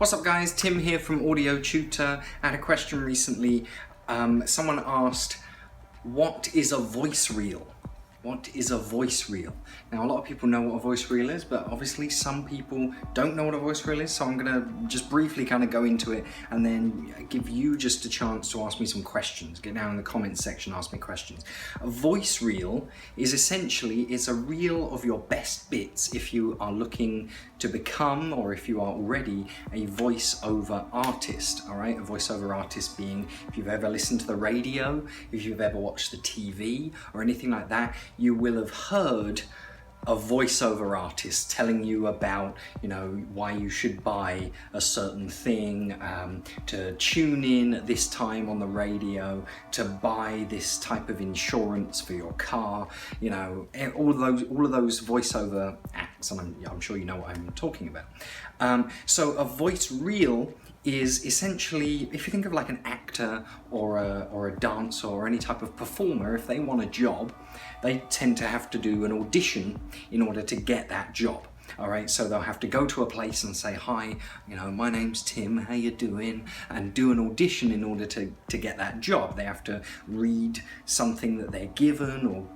What's up guys, Tim here from Audio Tutor. I had a question recently. Someone asked, what is a voice reel? What is a voice reel? Now a lot of people know what a voice reel is, but obviously some people don't know what a voice reel is, so I'm gonna just briefly kind of go into it and then give you just a chance to ask me some questions. Get down in the comments section, ask me questions. A voice reel is essentially a reel of your best bits if you are looking to become, or if you are already, a voiceover artist, all right? A voiceover artist being, if you've ever listened to the radio, if you've ever watched the TV or anything like that, you will have heard a voiceover artist telling you about, why you should buy a certain thing, to tune in at this time on the radio, to buy this type of insurance for your car, all of those voiceover acts, and I'm sure you know what I'm talking about. So a voice reel is essentially, if you think of like an actor or a dancer or any type of performer, if they want a job, they tend to have to do an audition in order to get that job. All right, so they'll have to go to a place and say, hi, my name's Tim, how you doing? And do an audition in order to get that job. They have to read something that they're given, or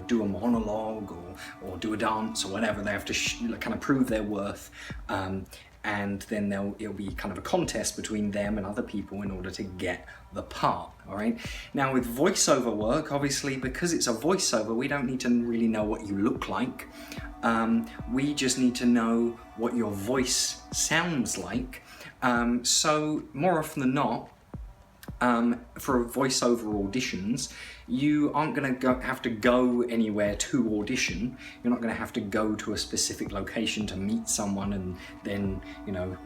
do a monologue or do a dance or whatever. They have to kind of prove their worth. And then it'll be kind of a contest between them and other people in order to get the part, all right? Now with voiceover work, obviously, because it's a voiceover, we don't need to really know what you look like. We just need to know what your voice sounds like. So more often than not, for voiceover auditions, you aren't going to have to go anywhere to audition. You're not going to have to go to a specific location to meet someone and then,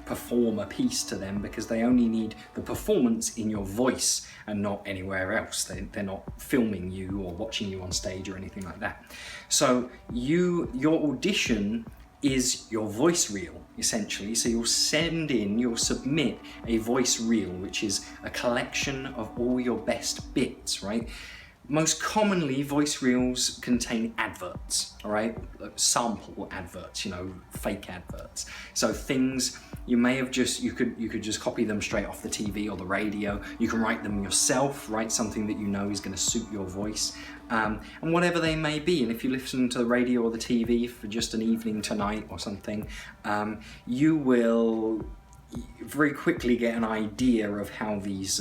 perform a piece to them, because they only need the performance in your voice and not anywhere else. They're not filming you or watching you on stage or anything like that. So your audition is your voice reel, essentially. So you'll submit a voice reel, which is a collection of all your best bits, right? Most commonly, voice reels contain adverts, all right? Sample adverts, fake adverts. So things you may have you could just copy them straight off the TV or the radio. You can write them yourself, write something that you know is going to suit your voice, and whatever they may be. And if you listen to the radio or the TV for just an evening tonight or something, you will very quickly get an idea of how these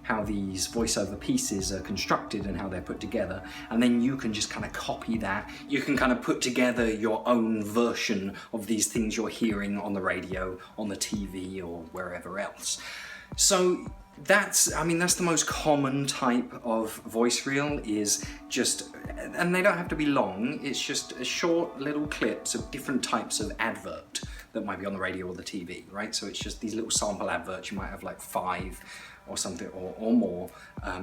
voiceover pieces are constructed and how they're put together, and then you can just kind of copy that. You can kind of put together your own version of these things you're hearing on the radio, on the TV, or wherever else. So that's the most common type of voice reel, is just, and they don't have to be long, it's just a short little clips of different types of advert that might be on the radio or the TV, right? So it's just these little sample adverts. You might have like 5 or something, or more,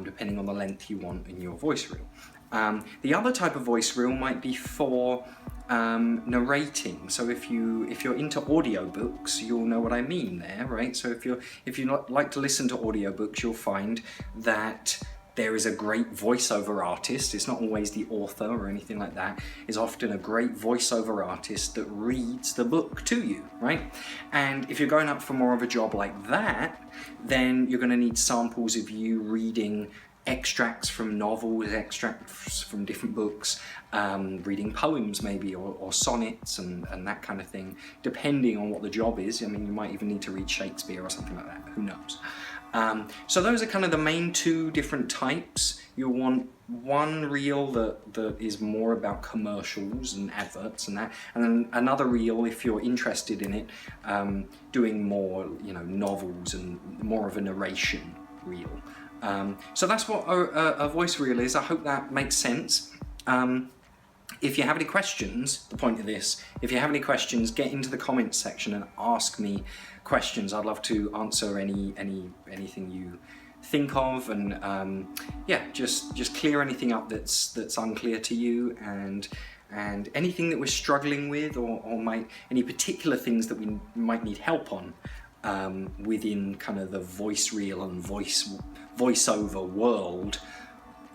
depending on the length you want in your voice reel. The other type of voice reel might be for narrating. So if you're into audiobooks, you'll know what I mean there, right? So if you like to listen to audiobooks, you'll find that there is a great voiceover artist. It's not always the author or anything like that. It's often a great voiceover artist that reads the book to you, right? And if you're going up for more of a job like that, then you're going to need samples of you reading extracts from novels, extracts from different books, reading poems maybe, or sonnets and that kind of thing, depending on what the job is. You might even need to read Shakespeare or something like that, who knows. So those are kind of the main 2 different types. You'll want one reel that is more about commercials and adverts and that, and then another reel, if you're interested in it, doing more, novels and more of a narration reel. So that's what a voice reel is. I hope that makes sense. If you have any questions, the point of this, if you have any questions, get into the comments section and ask me questions. I'd love to answer anything you think of, and just clear anything up that's unclear to you, and anything that we're struggling with, or any particular things that we might need help on within kind of the voice reel and voiceover world.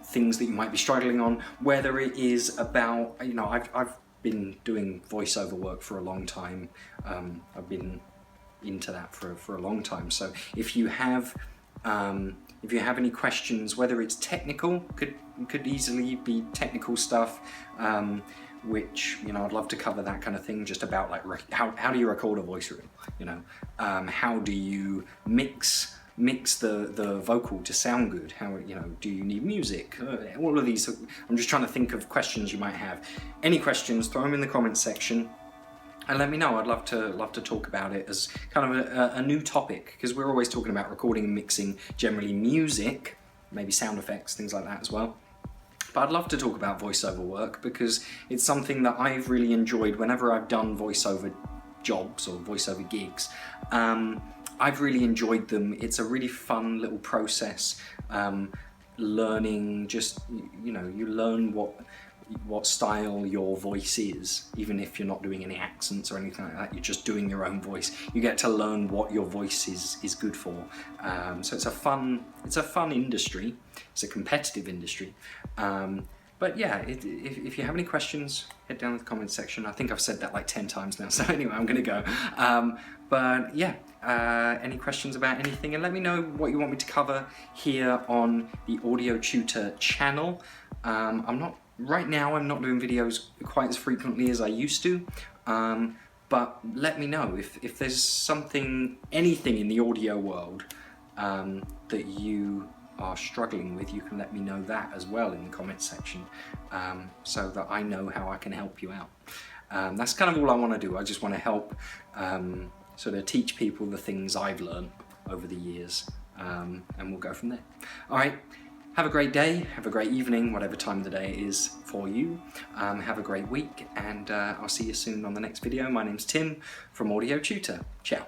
Things that you might be struggling on, whether it is about, I've been doing voiceover work for a long time. I've been into that for a long time. So if you have any questions, whether it's technical, could easily be technical stuff, which, you know, I'd love to cover that kind of thing, just about like how do you record a voice reel, you know, how do you mix the vocal to sound good, how, you know, do you need music, all of these. I'm just trying to think of questions you might have. Any questions, throw them in the comments section and let me know. I'd love to talk about it as kind of a new topic, because we're always talking about recording and mixing, generally music, maybe sound effects, things like that as well. But I'd love to talk about voiceover work, because it's something that I've really enjoyed whenever I've done voiceover jobs or voiceover gigs. I've really enjoyed them. It's a really fun little process. Learning, just, you know, you learn what style your voice is, even if you're not doing any accents or anything like that. You're just doing your own voice. You get to learn what your voice is good for. So it's a fun industry. It's a competitive industry. But yeah, if you have any questions, head down to the comments section. I think I've said that like 10 times now, so anyway, I'm gonna go. But yeah, any questions about anything, and let me know what you want me to cover here on the Audio Tutor channel. Right now I'm not doing videos quite as frequently as I used to, but let me know if there's anything in the audio world that you are struggling with. You can let me know that as well in the comments section, so that I know how I can help you out. That's kind of all I want to do. I just want to help sort of teach people the things I've learned over the years, and we'll go from there. All right, have a great day, have a great evening, whatever time of the day it is for you. Have a great week, and I'll see you soon on the next video. My name's Tim from Audio Tutor. Ciao.